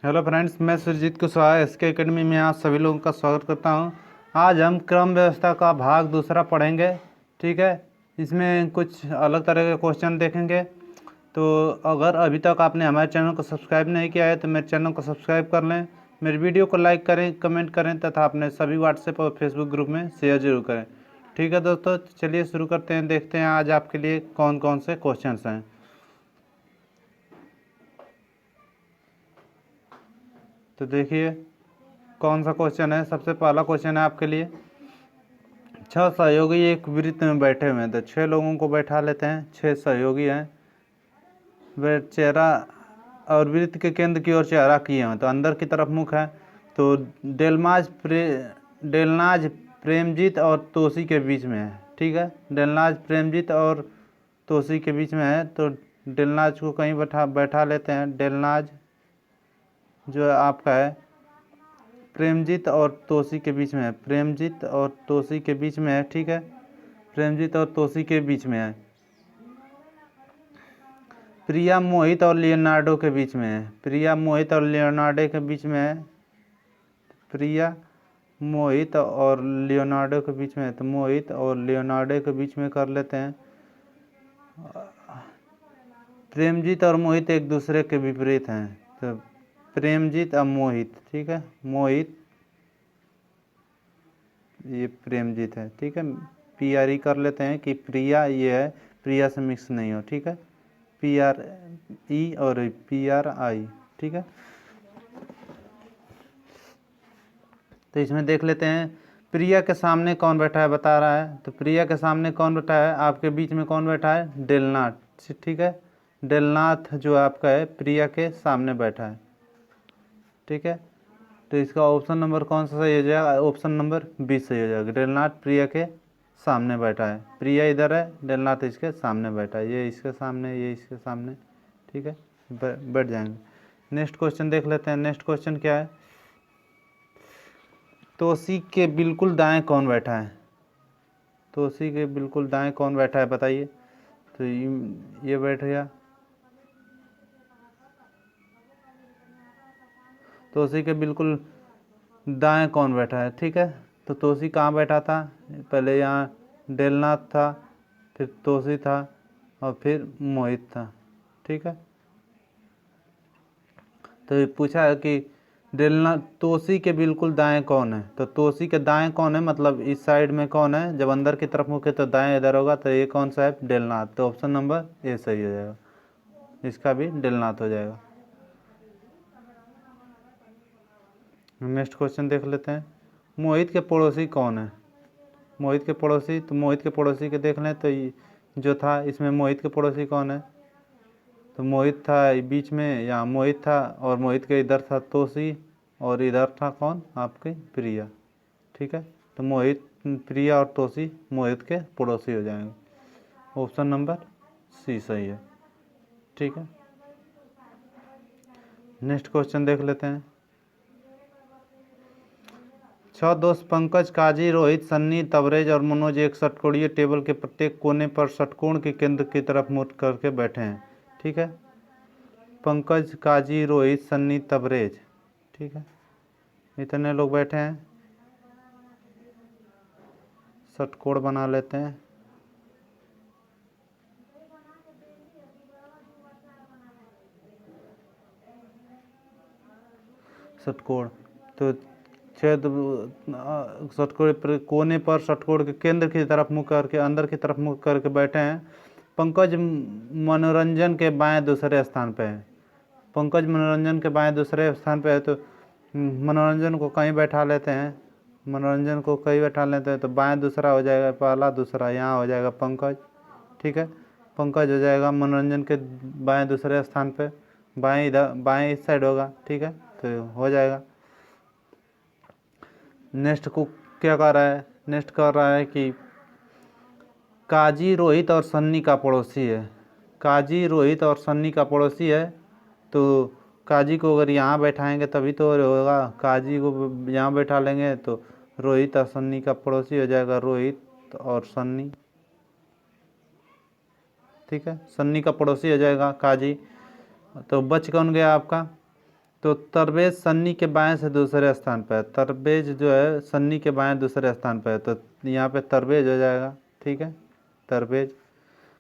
Hello friends, मैं Surjit Kushwaha SK academy में आप सभी लोगों का स्वागत करता हूं। आज हम क्रम व्यवस्था का भाग दूसरा पढ़ेंगे। ठीक है, इसमें कुछ अलग तरह के क्वेश्चन देखेंगे। तो अगर अभी तक आपने हमारे चैनल को सब्सक्राइब नहीं किया है तो मेरे चैनल को सब्सक्राइब कर लें, मेरे वीडियो को लाइक करें, कमेंट करें तथा अपने सभी व्हाट्सएप और फेसबुक ग्रुप में शेयर जरूर करें। ठीक है दोस्तों, चलिए शुरू करते हैं। देखते हैं आज आपके लिए कौन कौन से क्वेश्चन हैं। तो देखिए कौन सा क्वेश्चन है। सबसे पहला क्वेश्चन है आपके लिए। 6 सहयोगी एक वृत्त में बैठे हुए हैं। तो 6 लोगों को बैठा लेते हैं। 6 सहयोगी हैं। वे चेहरा और वृत्त के केंद्र की ओर चेहरा किए हैं, तो अंदर की तरफ मुख है। तो डेलनाज प्रेमजीत और तोसी के बीच में है। ठीक है, डेलनाज प्रेमजीत और तोसी के बीच में है। तो डेलनाज को कहीं बैठा लेते हैं। डेलनाज जो आपका है प्रेमजीत और तोसी के बीच में है। प्रेमजीत और तोसी के बीच में है। ठीक है, प्रेमजीत और तोसी के बीच में है। प्रिया मोहित और लियोनार्डो के बीच में है। प्रिया मोहित और लियोनार्डो के बीच में है। प्रिया मोहित और लियोनार्डो के बीच में है। तो मोहित और लियोनार्डो के बीच में कर लेते हैं। प्रेमजीत और मोहित एक दूसरे के विपरीत हैं। तो प्रेमजीत और मोहित, ठीक है, मोहित ये प्रेमजीत है। ठीक है, पी आर ई कर लेते हैं कि प्रिया ये है, प्रिया से मिक्स नहीं हो। ठीक है, पी आर ई और पी आर आई। ठीक है, तो इसमें देख लेते हैं प्रिया के सामने कौन बैठा है, बता रहा है। तो प्रिया के सामने कौन बैठा है, आपके बीच में कौन बैठा है, डेलनाथ। ठीक है, डेलनाथ जो आपका है प्रिया के सामने बैठा है। ठीक है, तो इसका ऑप्शन नंबर कौन सा सही हो जाएगा, ऑप्शन नंबर 20 सही हो जाएगा। डेलनाथ प्रिया के सामने बैठा है। प्रिया इधर है, डेलनाथ इसके सामने बैठा है। ये इसके सामने, ये इसके सामने। ठीक है, बैठ जाएंगे। नेक्स्ट क्वेश्चन देख लेते हैं। नेक्स्ट क्वेश्चन क्या है, तोसी के बिल्कुल दाएं कौन बैठा है। तोसी के बिल्कुल दाएं कौन बैठा है बताइए। तो ये बैठ गया। तोसी के बिल्कुल दाएं कौन बैठा है। ठीक है, तो तोसी कहाँ बैठा था, पहले यहाँ डेलनाथ था, फिर तोसी था और फिर मोहित था। ठीक है, तो ये पूछा है कि डेलना तोसी के बिल्कुल दाएं कौन है। तो तोसी के दाएं कौन है, मतलब इस साइड में कौन है, जब अंदर की तरफ मुँह के तो दाएं इधर होगा। तो ये कौन सा है, डेलनाथ। तो ऑप्शन नंबर ए सही हो जाएगा, इसका भी डेलनाथ हो जाएगा। नेक्स्ट क्वेश्चन देख लेते हैं, मोहित के पड़ोसी कौन है। मोहित के पड़ोसी, तो मोहित के पड़ोसी के देख लें। तो जो था इसमें मोहित के पड़ोसी कौन है, तो मोहित था बीच में, यहाँ मोहित था और मोहित के इधर था तोसी और इधर था कौन, आपके प्रिया। ठीक है, तो मोहित, प्रिया और तोसी मोहित के पड़ोसी हो जाएंगे। ऑप्शन नंबर सी सही है। ठीक है, नेक्स्ट क्वेश्चन देख लेते हैं। 6 दोस्त पंकज, काजी, रोहित, सन्नी, तबरेज और मनोज एक षटकोणीय टेबल के प्रत्येक कोने पर षटकोण के केंद्र की तरफ मुड़ करके बैठे हैं। ठीक है, पंकज, काजी, रोहित, सन्नी, तबरेज। ठीक है, इतने लोग बैठे हैं। षटकोण बना लेते हैं। षटकोण, तो छेद षटकोण पर कोने पर षटकोण के केंद्र की तरफ मुख करके, अंदर की तरफ मुख करके बैठे हैं। पंकज मनोरंजन के बाएं दूसरे स्थान पे है। पंकज मनोरंजन के बाएं दूसरे स्थान पे है। तो मनोरंजन को कहीं बैठा लेते हैं। मनोरंजन को कहीं बैठा लेते हैं, तो बाएं दूसरा हो जाएगा, पहला दूसरा यहाँ हो जाएगा पंकज। ठीक है, पंकज हो जाएगा मनोरंजन के बाएं दूसरे स्थान पे। बाएं इधर, बाएं इस साइड होगा। ठीक है, तो हो जाएगा। नेक्स्ट को क्या कर रहा है, नेक्स्ट कर रहा है कि काजी रोहित और सन्नी का पड़ोसी है। काजी रोहित और सन्नी का पड़ोसी है। तो काजी को अगर यहाँ बैठाएंगे तभी तो होगा। काजी को यहाँ बैठा लेंगे तो रोहित और सन्नी का पड़ोसी हो जाएगा, रोहित और सन्नी। ठीक है, सन्नी का पड़ोसी हो जाएगा काजी। तो बच कौन गया आपका, तो तरबेज सन्नी के बाएं से दूसरे स्थान पर है। तरबेज जो है सन्नी के बाएं दूसरे स्थान पर है, तो यहाँ पे तरबेज हो जाएगा। ठीक है, तरबेज।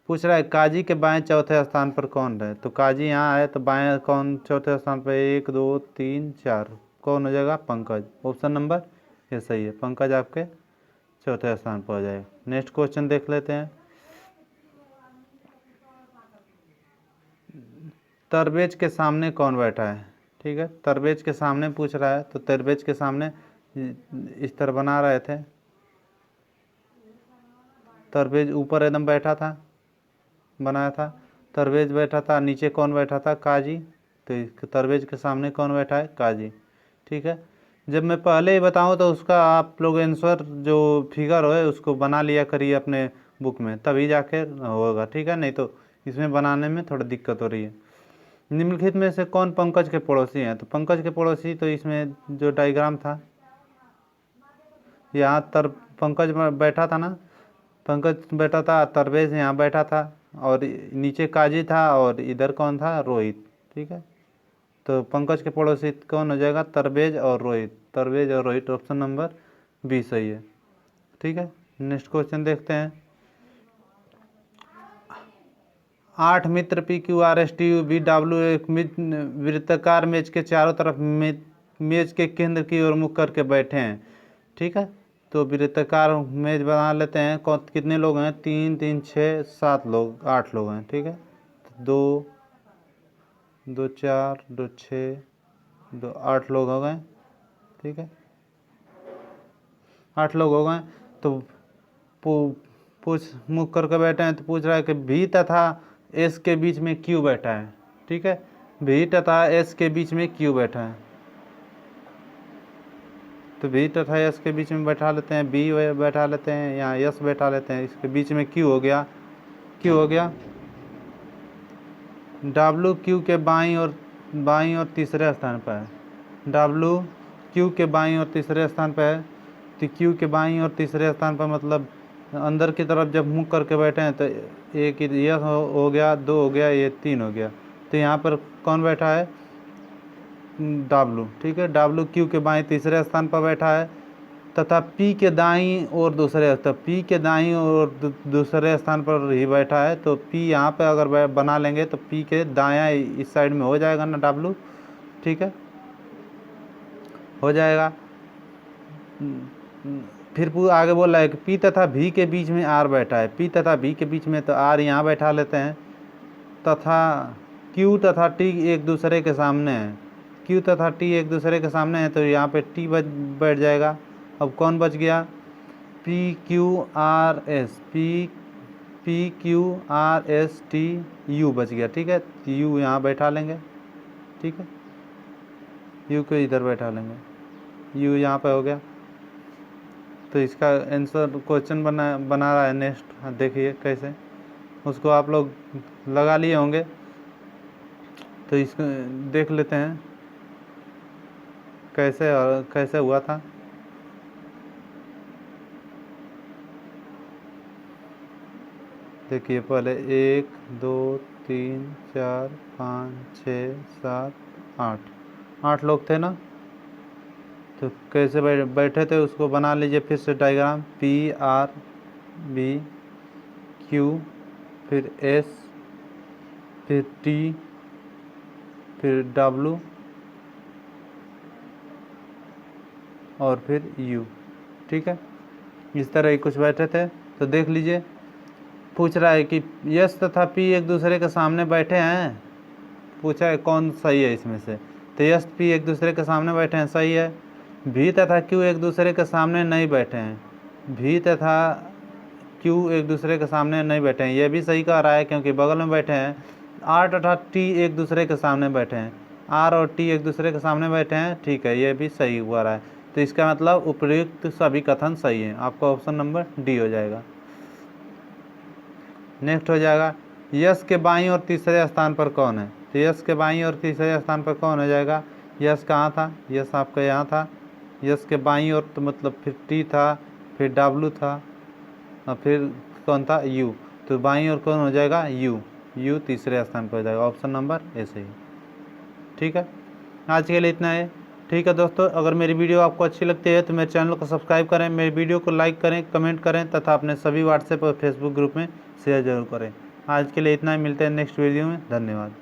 पूछ रहा है काजी के बाएं चौथे स्थान पर कौन है, तो काजी यहाँ है तो बाएं कौन चौथे स्थान पर, 1 2 3 4, कौन हो जाएगा, पंकज। ऑप्शन नंबर ये सही है, पंकज आपके चौथे स्थान पर हो जाएगा। नेक्स्ट क्वेश्चन देख लेते हैं। तरबेज के सामने कौन बैठा है। ठीक है, तरबेज के सामने पूछ रहा है, तो तरबेज के सामने इस तरह बना रहे थे, तरबेज ऊपर एकदम बैठा था, बनाया था, तरबेज बैठा था, नीचे कौन बैठा था, काजी। तो तरबेज के सामने कौन बैठा है, काजी। ठीक है, जब मैं पहले ही बताऊं तो उसका आप लोग आंसर जो फिगर है उसको बना लिया करिए अपने बुक में, तभी जाके होगा। ठीक है, नहीं तो इसमें बनाने में थोड़ा दिक्कत हो रही है। निम्नलिखित में से कौन पंकज के पड़ोसी हैं, तो पंकज के पड़ोसी, तो इसमें जो डायग्राम था यहाँ पंकज बैठा था ना, पंकज बैठा था, तरबेज यहाँ बैठा था, और नीचे काजी था, और इधर कौन था, रोहित। ठीक है, तो पंकज के पड़ोसी कौन हो जाएगा, तरबेज और रोहित। तरबेज और रोहित, ऑप्शन नंबर बी सही है। ठीक है, नेक्स्ट क्वेश्चन देखते हैं। 8 मित्र PQRSTUVW एक वृत्ताकार मेज के चारों तरफ मेज के केंद्र की ओर मुख करके बैठे हैं। ठीक है, तो वृत्ताकार मेज बना लेते हैं। कितने लोग हैं, 3 3 6 7 लोग, 8 लोग हैं। ठीक है, 2 2 4 2 6 2 8 लोग हो गए। ठीक है, 8 लोग हो गए। तो पूछ मुख करके बैठे हैं, तो पूछ रहा है कि भी तथा एस के बीच में क्यों बैठा है। ठीक है, भी तथा एस के बीच में क्यों बैठा है, तो भी तथा एस के बीच में बैठा लेते हैं, बी बैठा लेते हैं, यहाँ एस बैठा लेते हैं, इसके बीच में क्यों हो गया, क्यों हो गया, डब्लू क्यू के बाईं और तीसरे स्थान पर है। डब्लू क्यू के बाईं और तीसरे स्थान पर है, तो क्यू के बाईं और तीसरे स्थान पर मतलब अंदर की तरफ जब मुँह करके बैठे हैं, तो एक ये हो गया, 2 हो गया, ये 3 हो गया। तो यहाँ पर कौन बैठा है, डब्लू। ठीक है, डब्लू क्यू के बाईं तीसरे स्थान पर बैठा है, तथा पी के दाईं और दूसरे, तो पी के दाईं और दूसरे स्थान पर ही बैठा है। तो पी यहाँ पे अगर बना लेंगे तो पी के दायां इस साइड में हो जाएगा ना डब्लू। ठीक है, हो जाएगा। फिर आगे बोल रहा है कि पी तथा भी के बीच में आर बैठा है। पी तथा भी के बीच में, तो आर यहाँ बैठा लेते हैं, तथा क्यू तथा टी एक दूसरे के सामने है। क्यू तथा टी एक दूसरे के सामने है, तो यहाँ पे टी बैठ जाएगा। अब कौन बच गया, P Q R S, P Q R S T U बच गया। ठीक है, यू यहाँ बैठा लेंगे। ठीक है, यू को इधर बैठा लेंगे, यू यहाँ पे हो गया। तो इसका आंसर क्वेश्चन बना रहा है। नेक्स्ट देखिए कैसे, उसको आप लोग लगा लिए होंगे, तो इसको देख लेते हैं कैसे और कैसे हुआ था। देखिए पहले 1 2 3 4 5 6 7 8 लोग थे ना, तो कैसे बैठे थे उसको बना लीजिए फिर से diagram. P R B Q, फिर एस, फिर टी, फिर डब्लू, और फिर यू। ठीक है, इस तरह ही कुछ बैठे थे। तो देख लीजिए, पूछ रहा है कि यस तथा पी एक दूसरे के सामने बैठे हैं, पूछा है कौन सही है इसमें से, तो यस पी एक दूसरे के सामने बैठे हैं, सही है। भी तथा क्यू एक दूसरे के सामने नहीं बैठे हैं, भी तथा क्यू एक दूसरे के सामने नहीं बैठे हैं, यह भी सही कह रहा है क्योंकि बगल में बैठे हैं। आर तथा टी एक दूसरे के सामने बैठे हैं, आर और टी एक दूसरे के सामने बैठे हैं, ठीक है, यह भी सही हुआ रहा है। तो इसका मतलब उपयुक्त सभी कथन सही है, आपका ऑप्शन नंबर डी हो जाएगा। नेक्स्ट हो जाएगा, यश के बाईं और तीसरे स्थान पर कौन है, तो यश के बाईं और तीसरे स्थान पर कौन हो जाएगा, यश कहाँ था, यश आपका यहाँ था। यश के बाईं और तो मतलब फिर टी था, फिर डब्लू था, और फिर कौन था, यू। तो बाईं और कौन हो जाएगा, यू। यू तीसरे स्थान पर हो जाएगा, ऑप्शन नंबर ए सही। ठीक है, आज के लिए इतना है। ठीक है दोस्तों, अगर मेरी वीडियो आपको अच्छी लगती है तो मेरे चैनल को सब्सक्राइब करें, मेरी वीडियो को लाइक करें, कमेंट करें तथा अपने सभी व्हाट्सएप और फेसबुक ग्रुप में शेयर जरूर करें। आज के लिए इतना ही, मिलते हैं नेक्स्ट वीडियो में। धन्यवाद।